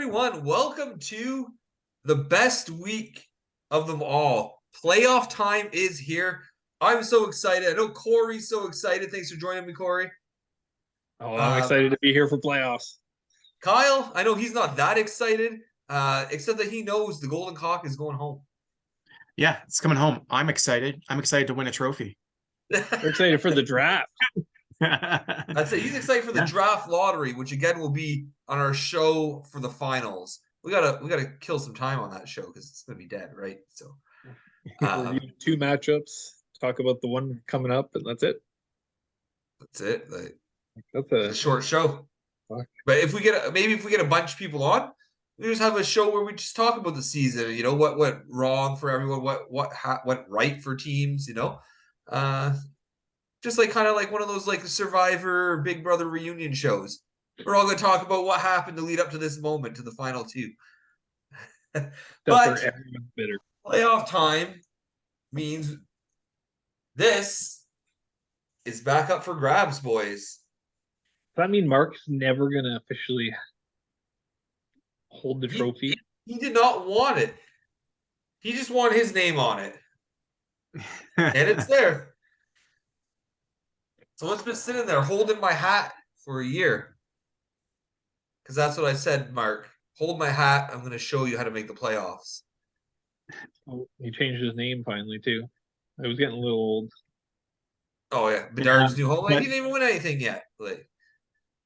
everyone. Welcome to the best week of them all. Playoff time is here. I'm so excited. I know Corey's so excited. Thanks for joining me, Corey. Oh, I'm excited to be here for playoffs. Kyle, I know he's not that excited, except that he knows the Golden Cock is going home. Yeah, it's coming home. I'm excited. I'm excited to win a trophy. We're excited for the draft. I'd say he's excited for the draft lottery, which again will be on our show for the finals. We gotta kill some time on that show because it's gonna be dead, right? So review two matchups, talk about the one coming up, and that's it. That's it. Like, that's a short show. Fuck. But if we get a bunch of people on, we just have a show where we just talk about the season. You know what went wrong for everyone, what went right for teams. You know, just like kind of like one of those like Survivor Big Brother reunion shows. We're all going to talk about what happened to lead up to this moment, to the final two. But bitter. Playoff time means this is back up for grabs, boys. Does that mean Mark's never going to officially hold the trophy? He did not want it. He just wanted his name on it. And it's there. So it's been sitting there holding my hat for a year. Because that's what I said, Mark. Hold my hat. I'm going to show you how to make the playoffs. Oh, he changed his name finally, too. I was getting a little old. Oh, yeah. Bedard's new home. Like, he didn't even win anything yet. Like,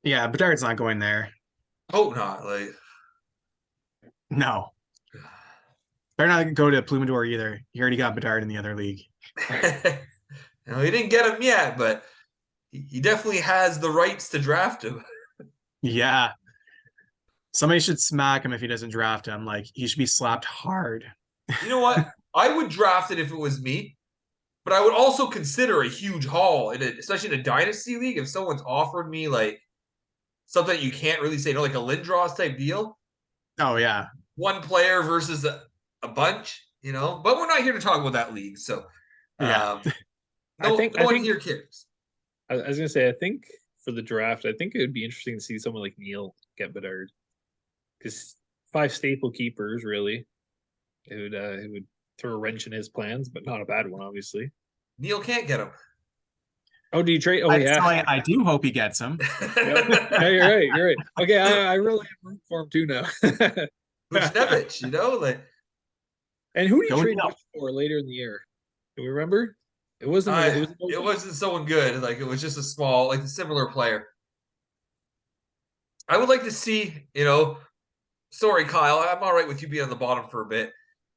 yeah, Bedard's not going there. Hope not. Like, no. Better not go to Plumador either. You already got Bedard in the other league. No, he didn't get him yet, but he definitely has the rights to draft him. Yeah. Somebody should smack him if he doesn't draft him. Like, he should be slapped hard. You know what? I would draft it if it was me, but I would also consider a huge haul, especially in a dynasty league. If someone's offered me like something you can't really say no, like a Lindros type deal. Oh yeah, one player versus a bunch, you know. But we're not here to talk about that league, so yeah. no one here cares. I was gonna say, I think for the draft, I think it would be interesting to see someone like Neil get Bedard, because 5 staple keepers really. It would throw a wrench in his plans, but not a bad one, obviously. Neil can't get him. Oh, do you trade? Oh, yeah. I do hope he gets him. Yeah, you're right. You're right. Okay, I really am rooting for him too now. Buchnevich, you know, like. And who do you trade for later in the year? Do we remember? It wasn't. It wasn't someone good. Like, it was just a small, like a similar player. I would like to see, you know. Sorry, Kyle. I'm all right with you being on the bottom for a bit.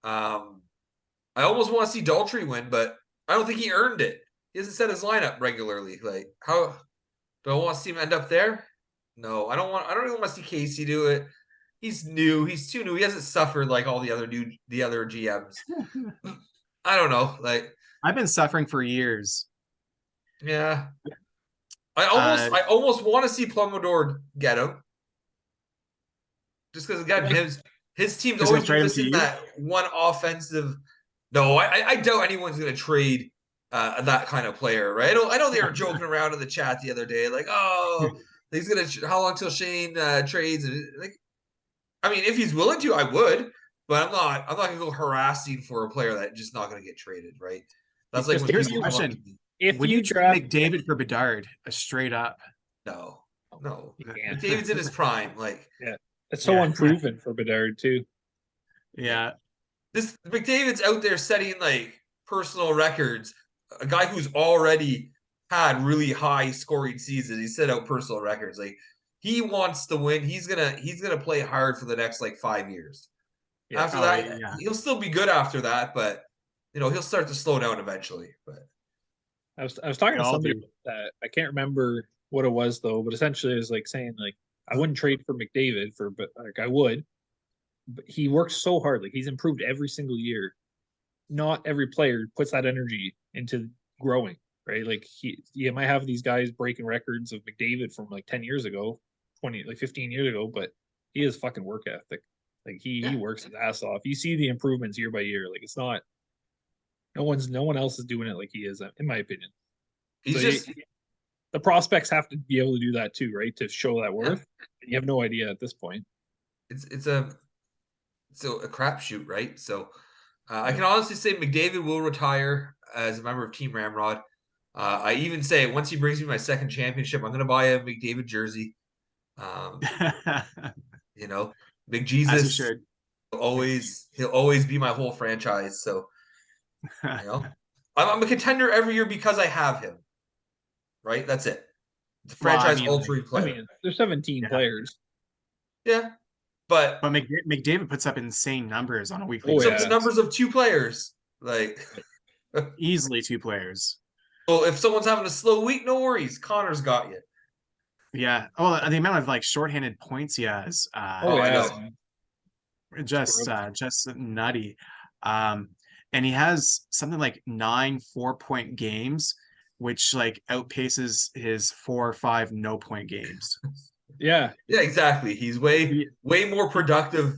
I almost want to see Daltrey win, but I don't think he earned it. He hasn't set his lineup regularly. Like, how do I want to see him end up there? No, I don't really want to see Casey do it. He's new. He's too new. He hasn't suffered like all the other GMs. I don't know. Like, I've been suffering for years. Yeah. I almost want to see Plumodor get him. Just because, again, his team's always missing that one offensive. No, I doubt anyone's going to trade that kind of player, right? I know they were joking around in the chat the other day, like, oh, he's going to, how long till Shane trades? And like, I mean, if he's willing to, I would, but I'm not going to go harassing for a player that's just not going to get traded, right? That's like, here's the question: would you trade McDavid for Bedard? Straight up? No. McDavid's in his prime, like. Yeah. It's so unproven for Bedard too. Yeah. This McDavid's out there setting like personal records. A guy who's already had really high scoring seasons. He set out personal records. Like, he wants to win. He's gonna play hard for the next like 5 years. Yeah. After that, he'll still be good after that, but you know, he'll start to slow down eventually. But I was talking to somebody about that. I can't remember what it was though, but essentially it was like saying like, I wouldn't trade for McDavid but like I would, but he works so hard. Like, he's improved every single year. Not every player puts that energy into growing, right? Like, he might have these guys breaking records of McDavid from like 10 years ago, 15 years ago, but he has fucking work ethic. Like, he works his ass off. You see the improvements year by year. Like, it's not, no one else is doing it like he is, in my opinion. The prospects have to be able to do that too, right? To show that worth. You have no idea at this point. it's a crapshoot, right? So I can honestly say McDavid will retire as a member of Team Ramrod. I even say once he brings me my second championship, I'm going to buy a McDavid jersey. Um, you know, Big As you Jesus should. he'll always be my whole franchise. So you know, I'm a contender every year because I have him. Right, that's it. The Well, I franchise mean, altering I player. mean, there's 17 yeah. players. Yeah, but McDavid puts up insane numbers on a weekly Oh, puts up basis. the numbers of 2 players. Like Easily 2 players. well, if someone's having a slow week, no worries. Connor's got you. Yeah. Oh, the amount of like shorthanded points he has. Oh, I yeah. know. Just nutty. And he has something like 9 4-point games, which like outpaces his 4 or 5 no-point games. Yeah. Yeah, exactly. He's way more productive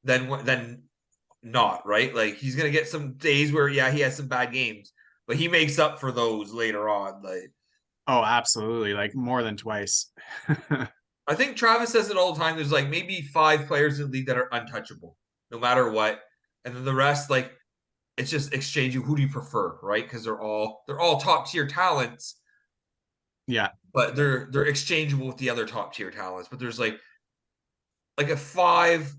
than not, right? Like he's gonna get some days where he has some bad games, but he makes up for those later on. Like Oh, absolutely. Like more than twice. I think Travis says it all the time. There's like maybe 5 players in the league that are untouchable, no matter what, and then the rest, like it's just exchanging who do you prefer, right? Because they're all top tier talents, Yeah. but they're exchangeable with the other top tier talents. But there's like a 5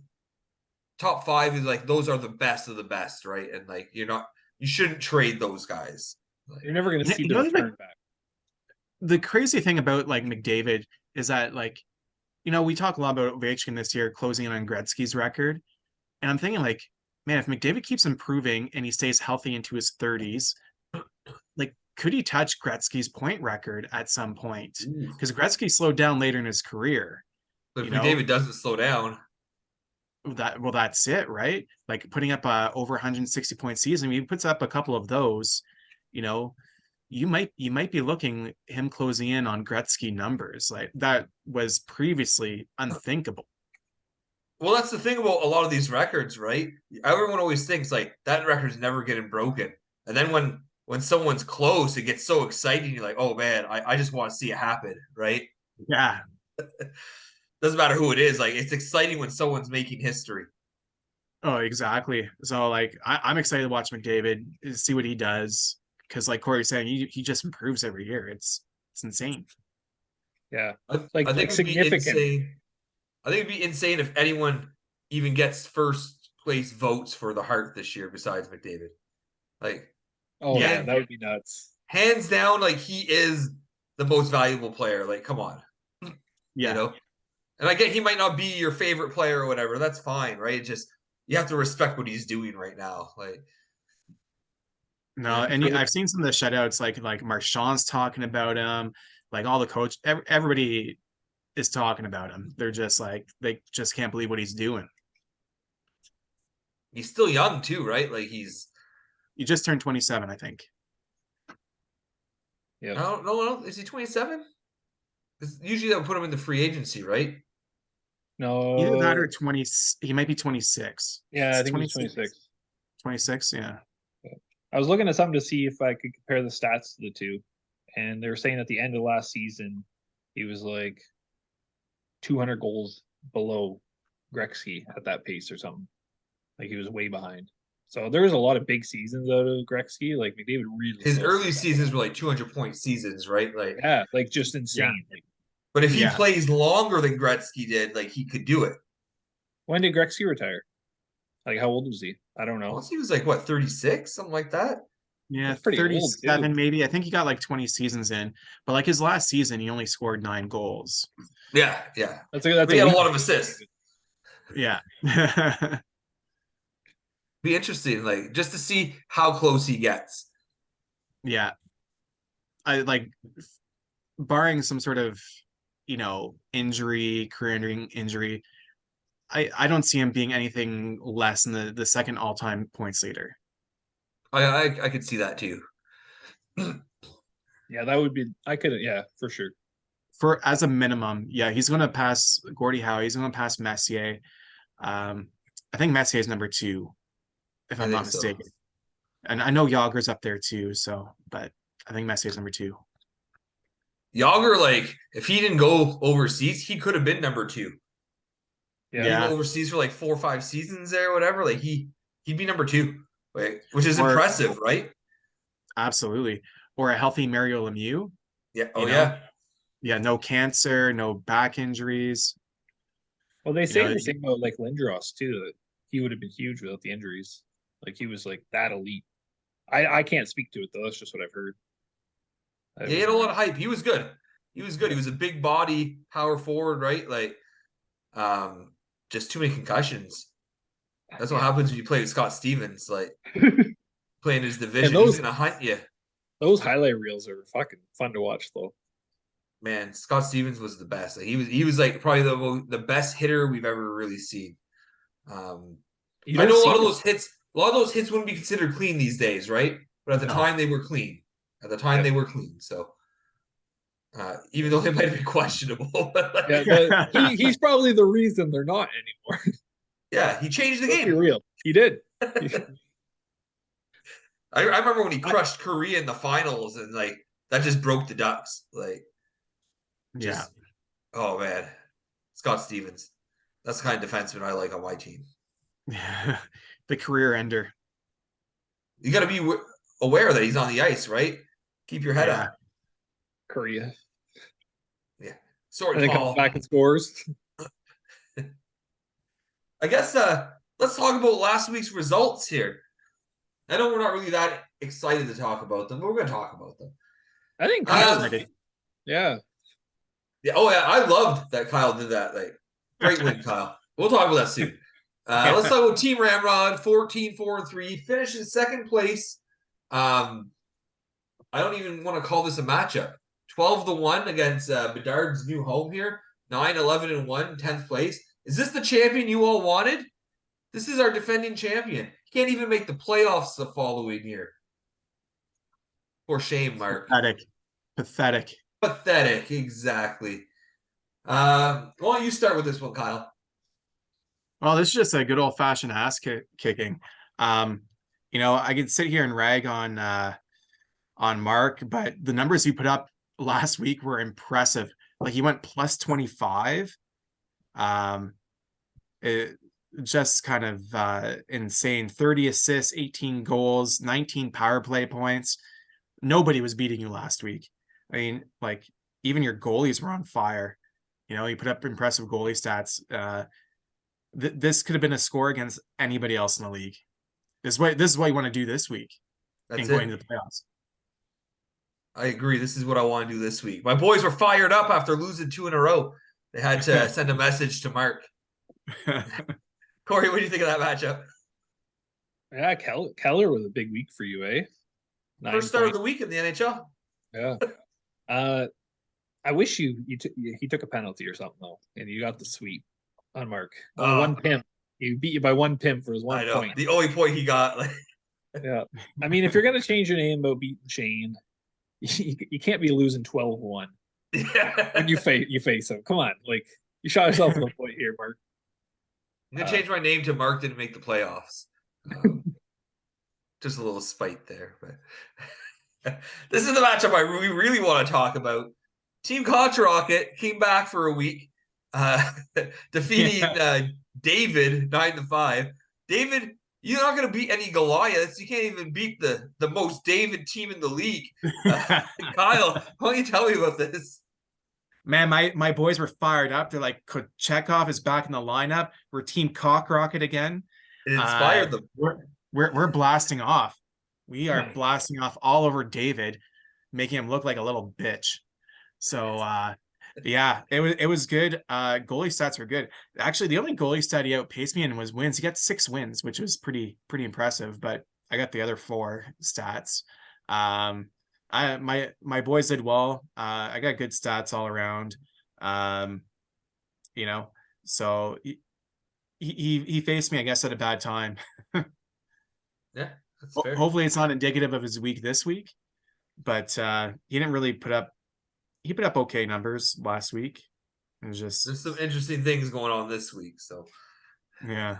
top 5 is like those are the best of the best, right? And like you shouldn't trade those guys. Like, You're never going to see You the know, return like, back. the crazy thing about like McDavid is that like, we talk a lot about Ovechkin this year closing in on Gretzky's record. And I'm thinking like, man, if McDavid keeps improving and he stays healthy into his 30s, like could he touch Gretzky's point record at some point? Because Gretzky slowed down later in his career. but if McDavid doesn't slow down, That's it, right? Like putting up a over 160 point season. He puts up a couple of those, you know, you might be looking him closing in on Gretzky numbers. Like that was previously unthinkable. well, that's the thing about a lot of these records, right? Everyone always thinks like that record's never getting broken, and then when someone's close, it gets so exciting. You're like, oh man, I just want to see it happen, right? Yeah. Doesn't matter who it is. Like it's exciting when someone's making history. Oh, exactly. So like I'm excited to watch McDavid, see what he does. Because like Corey's saying, he just improves every year. It's insane. Yeah. I think it'd be significant. insane. I think it'd be insane if anyone even gets first place votes for the Hart this year besides McDavid. Like, oh yeah, that would be nuts. Hands down, like he is the most valuable player. Like, come on, Yeah. And I get he might not be your favorite player or whatever. That's fine, right? It's just you have to respect what he's doing right now. Like, no, and I've seen some of the shutouts, like Marchand's talking about him, like all the coach, everybody is talking about him. They're just like they just can't believe what he's doing. he's still young too, right? Like he just turned 27, I think. Yeah. I don't know. Is he 27? Usually that would put him in the free agency, right? No. Either that or 20. He might be 26. Yeah, I think he's 26. 26, yeah. I was looking at something to see if I could compare the stats to the two. And they were saying at the end of last season, he was like 200 goals below Gretzky at that pace or something. Like he was way behind. So there was a lot of big seasons out of Gretzky. Like McDavid really. His early seasons were like 200-point seasons, right? Like like just insane. Yeah. Like, but if he plays longer than Gretzky did, like he could do it. When did Gretzky retire? Like how old was he? I don't know. He was like what 36, something like that. Yeah, 37 maybe. I think he got like 20 seasons in, but like his last season, he only scored 9 goals. Yeah. He had a lot of assists. Yeah. Be interesting, like just to see how close he gets. Yeah. I like barring some sort of, career-ending injury. I don't see him being anything less than the second all-time points leader. I could see that too. Yeah, that would be. I could. Yeah, for sure. As a minimum, yeah, he's going to pass Gordie Howe. He's going to pass Messier. I think Messier is number 2, if I'm not mistaken. And I know Yager's up there too. But I think Messier is number 2. Yager, like if he didn't go overseas, he could have been number 2. Being overseas for like 4 or 5 seasons there, or whatever. Like he'd be number 2, which is impressive, right? Absolutely. Or a healthy Mario Lemieux. Yeah. Oh yeah. Yeah. No cancer, no back injuries. Well, they say the same about like Lindros too. That he would have been huge without the injuries. Like he was like that elite. I can't speak to it though. That's just what I've heard. Yeah, he had a lot of hype. He was good. He was good. He was a big body power forward, right? Like, just too many concussions. That's what happens when you play with Scott Stevens. Like playing his division, he's gonna hunt you. Those highlight reels are fucking fun to watch, though. Man, Scott Stevens was the best. Like, he was like probably the best hitter we've ever really seen. I know a lot of those hits wouldn't be considered clean these days, right? But at the time they were clean. They were clean. So even though they might have been questionable. He's probably the reason they're not anymore. Yeah, he changed the game. Be real. He did. I remember when he crushed Korea in the finals, and like that just broke the Ducks. Like, oh man, Scott Stevens. That's the kind of defenseman I like on my team. The career ender. You got to be aware that he's on the ice, right? Keep your head up. Korea. Yeah. Sorry, and then comes back and scores. I guess let's talk about last week's results here. I know we're not really that excited to talk about them, but we're going to talk about them. I think Kyle yeah. Oh, yeah. I loved that Kyle did that. Like, great win, Kyle. We'll talk about that soon. Let's talk about Team Ramrod, 14-4-3. Finished in second place. I don't even want to call this a matchup. 12-1 against Bedard's new home here. 9-11-1, 10th place. Is this the champion you all wanted? This is our defending champion. He can't even make the playoffs the following year. For shame, Mark. Pathetic. Exactly. Why don't you start with this one, Kyle? Well, this is just a good old-fashioned ass kicking. I could sit here and rag on Mark, but the numbers he put up last week were impressive. Like he went plus 25. It just kind of insane. 30 assists, 18 goals, 19 power play points. Nobody was beating you last week. I mean, like even your goalies were on fire. You put up impressive goalie stats. This could have been a score against anybody else in the league. This is what you want to do this week. That's going to the playoffs. I agree. This is what I want to do this week. My boys were fired up after losing 2 in a row. They had to send a message to Mark. Corey, what do you think of that matchup? Yeah, Keller was a big week for you, eh? First start of the week in the NHL. Yeah. I wish he took a penalty or something though, and you got the sweep on Mark. One pimp. He beat you by 1 pimp for his 1 point. The only point he got. Yeah. I mean, if you're gonna change your name about beating Shane, you can't be losing 12-1 when you face him. Come on, like you shot yourself in the point here, Mark. I'm gonna change my name to Mark didn't make the playoffs. Just a little spite there, but this is the matchup we really want to talk about. Team Rocket came back for a week, defeating David 9-5. David, you're not going to beat any Goliaths. You can't even beat the most David team in the league. Kyle, why don't you tell me about this? Man, my boys were fired up. They're like, Chekhov is back in the lineup. We're Team Cock Rocket again. It inspired them. We're blasting off. We are blasting off all over David, making him look like a little bitch. So yeah, it was good. Goalie stats were good. Actually, the only goalie stat he outpaced me in was wins. He got 6 wins, which was pretty impressive. But I got the other 4 stats. My boys did well. I got good stats all around. So he faced me, I guess, at a bad time. Yeah, that's fair. Hopefully it's not indicative of his week this week, but he didn't really put up okay numbers last week. It was just there's some interesting things going on this week. So yeah.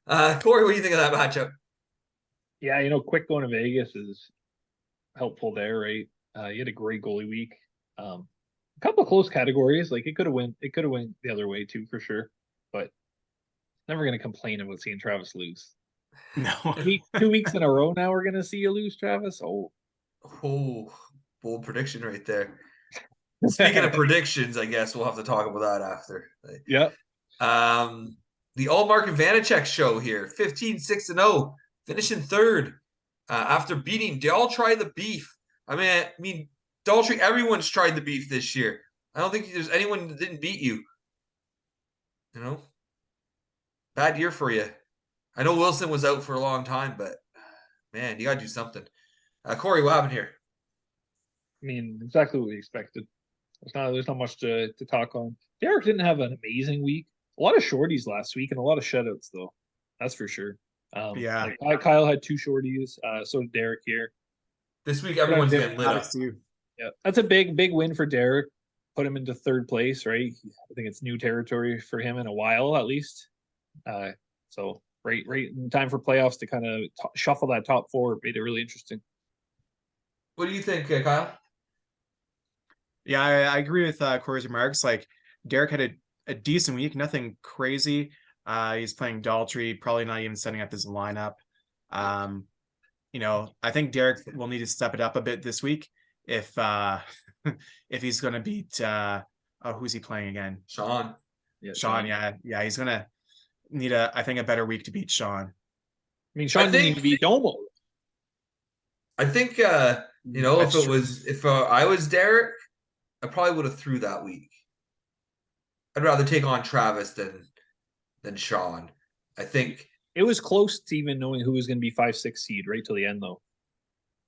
Corey, what do you think of that matchup? Yeah, Quick going to Vegas is helpful there, right? You had a great goalie week. A couple of close categories, like it could have went the other way too, for sure. but never going to complain about seeing Travis lose. No. 2 weeks in a row now we're going to see you lose, Travis. Oh, bold prediction right there. Speaking of predictions, I guess we'll have to talk about that after. Yeah. The Allmark Vanacek show here, 15-6-0, finishing third after beating Daltrey the Beef. I mean, Daltrey, everyone's tried the beef this year. I don't think there's anyone that didn't beat you. You know, bad year for you. I know Wilson was out for a long time, but man, you got to do something. Corey, what happened here? I mean, exactly what we expected. There's not much to talk on. Derek didn't have an amazing week. A lot of shorties last week and a lot of shutouts, though. That's for sure. Yeah. Like Kyle had 2 shorties. So did Derek here. This week, everyone's getting lit up. Yeah, that's a big win for Derek. Put him into third place, right? I think it's new territory for him in a while, at least. So right in time for playoffs to kind of shuffle that top 4 made it really interesting. What do you think, Kyle? Yeah, I agree with Corey's remarks. Like, Derek had a decent week, nothing crazy. He's playing Daltrey, probably not even setting up his lineup. You know, I think Derek will need to step it up a bit this week if if he's going to beat who's he playing again? Sean. Yeah, Sean. Yeah, he's going to need I think a better week to beat Sean. I mean, Sean didn't even beat Domo. I think you know, if I was Derek, I probably would have threw that week. I'd rather take on Travis than Sean. I think it was close to even knowing who was going to be 5-6 seed right till the end, though.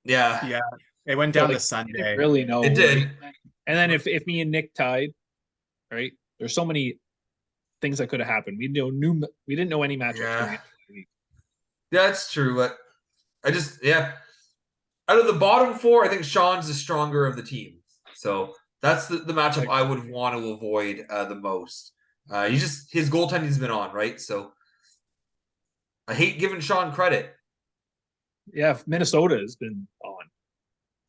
Yeah. It went down to Sunday. Really know. It did. Right? And then if me and Nick tied, right? There's so many things that could have happened. We didn't know any matchups. Yeah. That's true, but I just out of the bottom 4, I think Sean's the stronger of the team. So that's the matchup I would want to avoid the most. His goaltending's been on, right? So I hate giving Sean credit. Yeah, Minnesota has been on.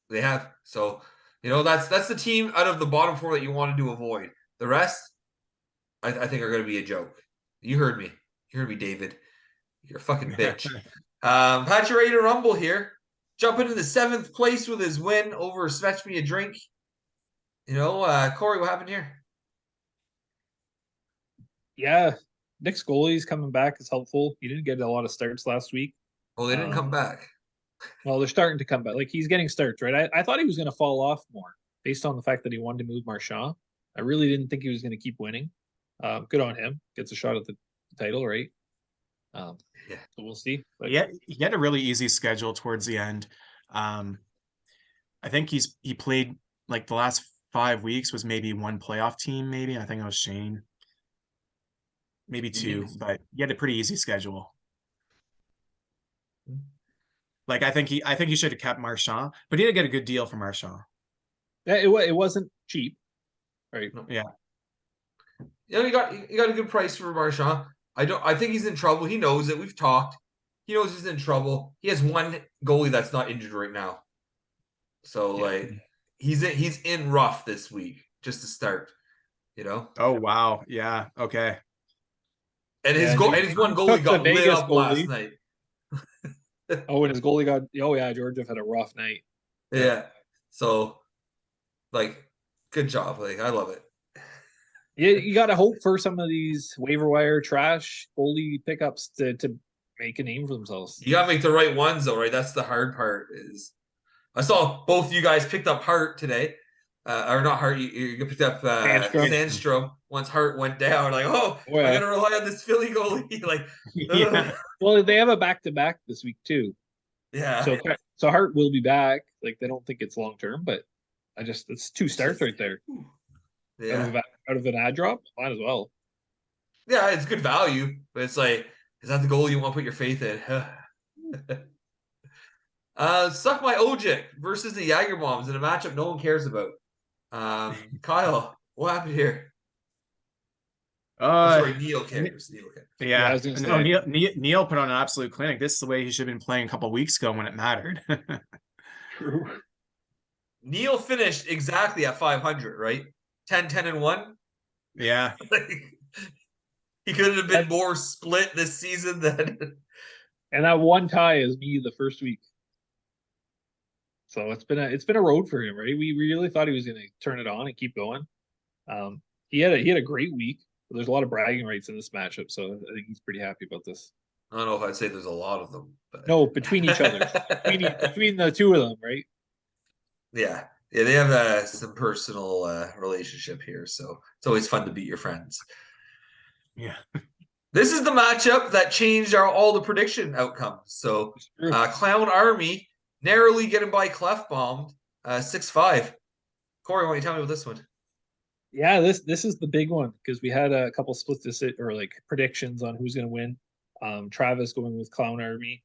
They have. So, you know, that's the team out of the bottom 4 that you wanted to avoid. The rest, I think, are going to be a joke. You heard me. You heard me, David. You're a fucking bitch. Pat, you ready to rumble here? Jumping into 7th place with his win over Fetch Me a Drink. You know, Corey, what happened here? Yeah, Nick's goalie's coming back is helpful. He didn't get a lot of starts last week. Oh, they didn't come back. Well, they're starting to come back. Like, he's getting starts, right? I thought he was going to fall off more based on the fact that he wanted to move Marchand. I really didn't think he was going to keep winning. Good on him. Gets a shot at the title, right? So we'll see. But yeah, he had a really easy schedule towards the end. I think he played like the last 5 weeks was maybe 1 playoff team. Maybe I think it was Shane. Maybe 2, but he had a pretty easy schedule. Like, I think he should have kept Marchand, but he did get a good deal for Marchand. Yeah, it wasn't cheap, right? Yeah. You know, you got a good price for Marchand. I think he's in trouble. He knows it. We've talked. He knows he's in trouble. He has 1 goalie that's not injured right now. So like he's in rough this week just to start, you know? Oh wow. Yeah. Okay. And his 1 goalie got lit up last night. And his goalie got Georgiev had a rough night. Yeah. So like good job. Like I love it. Yeah, you got to hope for some of these waiver wire trash goalie pickups to make a name for themselves. You got to make the right ones, though, right? That's the hard part. Is I saw both you guys picked up Hart today, or not Hart. You picked up Sandstrom. Once Hart went down, like, I'm gonna rely on this Philly goalie. Like, well, they have a back-to-back this week too. Yeah. So Hart will be back. Like, they don't think it's long term, but it's 2 starts right there. Yeah. Out of an ad drop, might as well. Yeah, it's good value, but it's like, is that the goal you want to put your faith in? Suck my Ojic versus the Jager Bombs in a matchup no one cares about. Kyle, what happened here? Sorry, Neil cares. Yeah, Neil put on an absolute clinic. This is the way he should have been playing a couple of weeks ago when it mattered. True. Neil finished exactly at 500, right? 10-10-1. Yeah. He couldn't have been more split this season than. And that one tie is me the first week. So it's been a road for him, right? We really thought he was going to turn it on and keep going. He had a great week. There's a lot of bragging rights in this matchup, so I think he's pretty happy about this. I don't know if I'd say there's a lot of them. But... No, between each other, between the two of them, right? Yeah, they have some personal relationship here, so it's always fun to beat your friends. Yeah. This is the matchup that changed all the prediction outcomes. So Clown Army narrowly getting by Clef bombed 6-5. Corey, why don't you tell me about this one? Yeah, this is the big one because we had a couple split or like predictions on who's going to win. Travis going with Clown Army.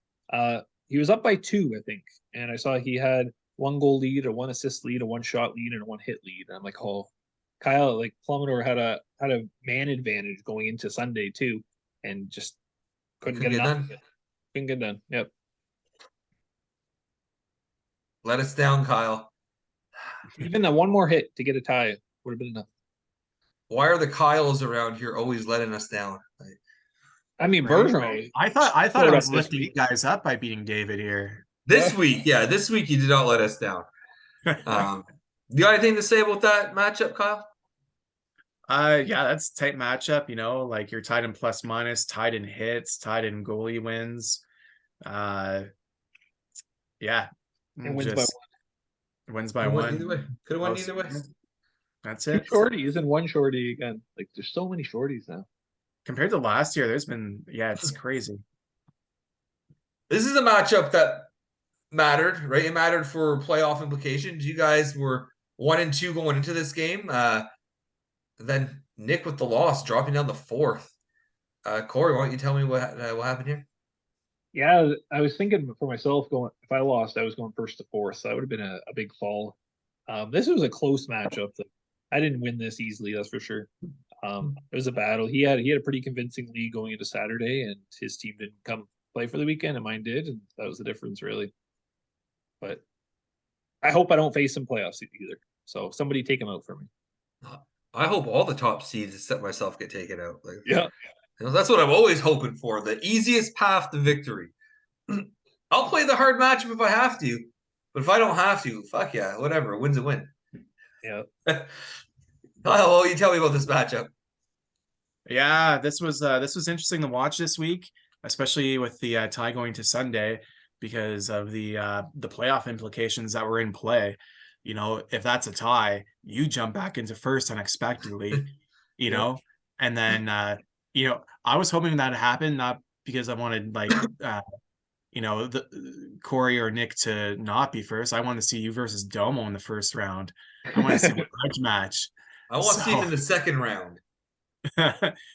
He was up by 2, I think, and I saw he had 1 goal lead, a 1 assist lead, a 1 shot lead, and a 1 hit lead. And I'm like, oh, Kyle, like Plummetor had a man advantage going into Sunday too, and just couldn't get enough. Couldn't get done. Yep. Let us down, Kyle. Even that 1 more hit to get a tie would have been enough. Why are the Kyles around here always letting us down? I mean, Bergeron. I thought I was lifting you guys up by beating David here. This week you did not let us down. You got anything to say about that matchup, Kyle? Yeah, that's a tight matchup. You know, like you're tied in plus minus, tied in hits, tied in goalie wins. Yeah, and wins by 1. Wins by 1. Either way. Could have won either way. That's it. 2 shorties and 1 shorty again. Like there's so many shorties now. Compared to last year, there's been it's crazy. This is a matchup that mattered, right? It mattered for playoff implications. You guys were 1-2 going into this game. Then Nick with the loss, dropping down the 4th. Corey, why don't you tell me what happened here? Yeah, I was thinking for myself if I lost, I was going 1st to 4th. So that would have been a big fall. This was a close matchup. I didn't win this easily, that's for sure. It was a battle. He had a pretty convincing lead going into Saturday, and his team didn't come play for the weekend, and mine did, and that was the difference, really. But I hope I don't face him playoffs either. So somebody take him out for me. I hope all the top seeds except myself get taken out. Like, yeah, that's what I'm always hoping for. The easiest path to victory. I'll play the hard matchup if I have to, but if I don't have to, fuck yeah, whatever. A win's a win. Yeah. Kyle, you tell me about this matchup. Yeah, this was interesting to watch this week, especially with the tie going to Sunday because of the playoff implications that were in play. You know, if that's a tie, you jump back into first unexpectedly, you know, and then you know, I was hoping that happened, not because I wanted like you know, the Corey or Nick to not be first. I want to see you versus Domo in the first round. I want to see a grudge match. I want to see him in the second round.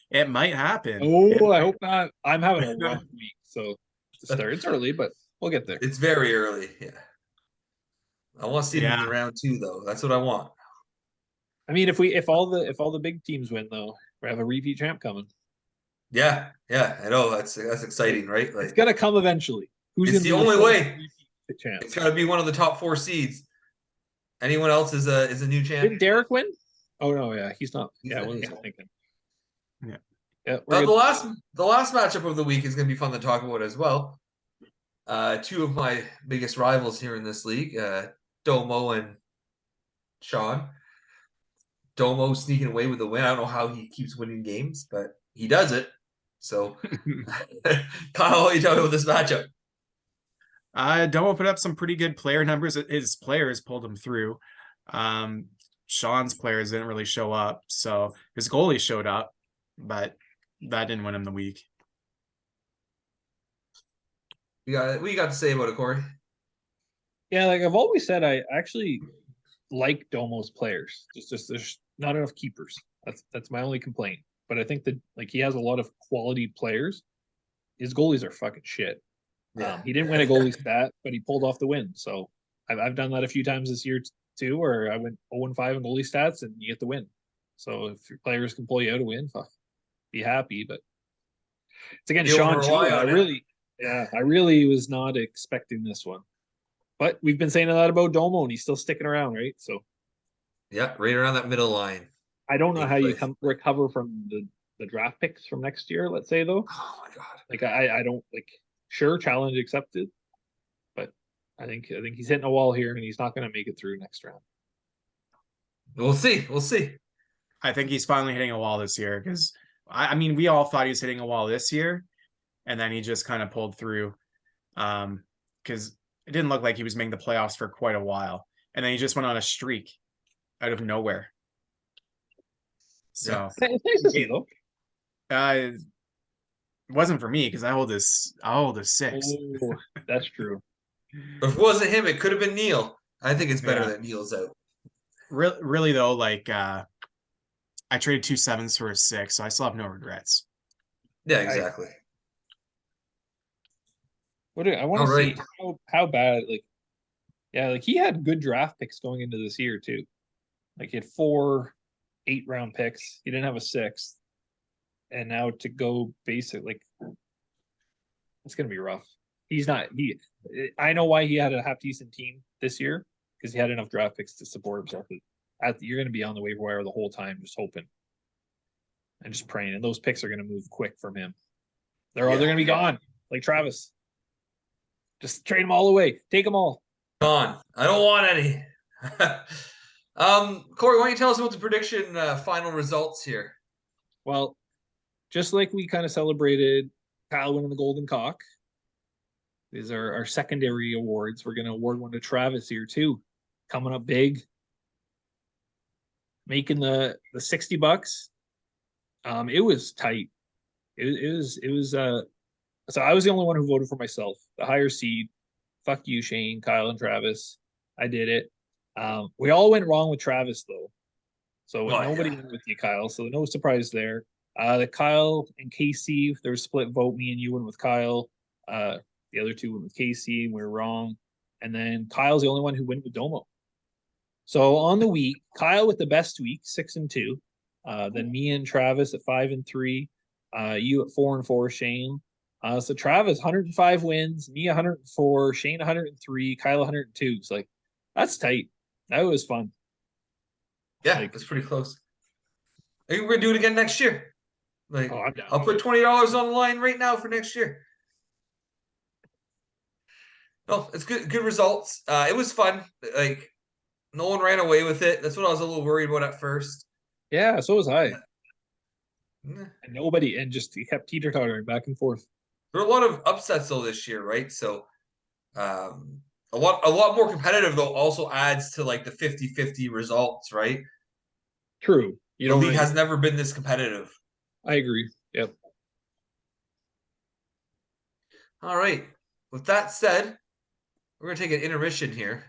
It might happen. Oh, I hope not. I'm having a rough week, so it's early, but we'll get there. It's very early. Yeah. I want to see him in the round 2, though. That's what I want. I mean, if all the big teams win, though, we have a repeat champ coming. Yeah, I know that's exciting, right? Like it's gonna come eventually. It's the only way. It's got to be one of the top 4 seeds. Anyone else is a new champ. Did Derek win? Oh no, yeah, he's not. Yeah, what was I thinking? Yeah. The last matchup of the week is going to be fun to talk about as well. 2 of my biggest rivals here in this league, Domo and Sean. Domo sneaking away with the win. I don't know how he keeps winning games, but he does it. So, Kyle, what you tell me about this matchup? Domo put up some pretty good player numbers. His players pulled him through. Sean's players didn't really show up, so his goalie showed up, but that didn't win him the week. What you got to say about it, Corey? Yeah, like I've always said, I actually like Domo's players. Just there's not enough keepers. That's my only complaint. But I think that like he has a lot of quality players. His goalies are fucking shit. Yeah. He didn't win a goalie stat, but he pulled off the win. So I've done that a few times this year too, where I went 0-5 in goalie stats and you get the win. So if your players can pull you out a win, fuck, be happy. But it's against Sean too. I really was not expecting this one. But we've been saying a lot about Domo, and he's still sticking around, right? So yeah, right around that middle line. I don't know how you recover from the draft picks from next year, let's say though. Oh my god. Like I don't like sure challenge accepted, but I think he's hitting a wall here and he's not gonna make it through next round. We'll see. We'll see. I think he's finally hitting a wall this year because I mean we all thought he was hitting a wall this year, and then he just kind of pulled through. Because it didn't look like he was making the playoffs for quite a while. And then he just went on a streak out of nowhere. So It's nice to see though. it wasn't for me because I hold this 6. Oh, that's true. If it wasn't him, it could have been Neil. I think it's better Yeah. that Neil's out. Really though, like I traded 2 7s for a 6, so I still have no regrets. Yeah, exactly. I want to see how bad, like, yeah, like he had good draft picks going into this year too. Like he had 4 8-round picks. He didn't have a 6th, and now to go basic, like, it's gonna be rough. He's not. I know why he had a half decent team this year because he had enough draft picks to support himself. You're gonna be on the waiver wire the whole time, just hoping and just praying, and those picks are gonna move quick from him. They're gonna be gone, like Travis. Just trade them all away. Take them all. Gone. I don't want any. Corey, why don't you tell us about the prediction final results here? Well, just like we kind of celebrated Kyle winning the Golden Cock, these are our secondary awards. We're going to award one to Travis here too. Coming up big. Making the $60. It was tight. It was so I was the only one who voted for myself. The higher seed. Fuck you, Shane, Kyle, and Travis. I did it. We all went wrong with Travis though. So nobody went with you, Kyle. So no surprise there. The Kyle and Casey, there was a split vote. Me and you went with Kyle. The other two went with Casey, and we were wrong. And then Kyle's the only one who went with Domo. So on the week, Kyle with the best week, 6-2. Then me and Travis at 5-3. You at 4-4, Shane. So Travis 105 wins, me 104, Shane 103, Kyle 102. It's like that's tight. That was fun. Yeah, it's pretty close. I think we're gonna do it again next year. Like, I'm down. I'll put $20 on the line right now for next year. No, it's good results. It was fun. Like, no one ran away with it. That's what I was a little worried about at first. Yeah, so was I. And nobody, and just he kept teeter-tottering back and forth. There are a lot of upsets though this year, right? So a lot more competitive though also adds to like the 50-50 results, right? True. The league has never been this competitive. I agree. Yep. All right. With that said, we're gonna take an intermission here.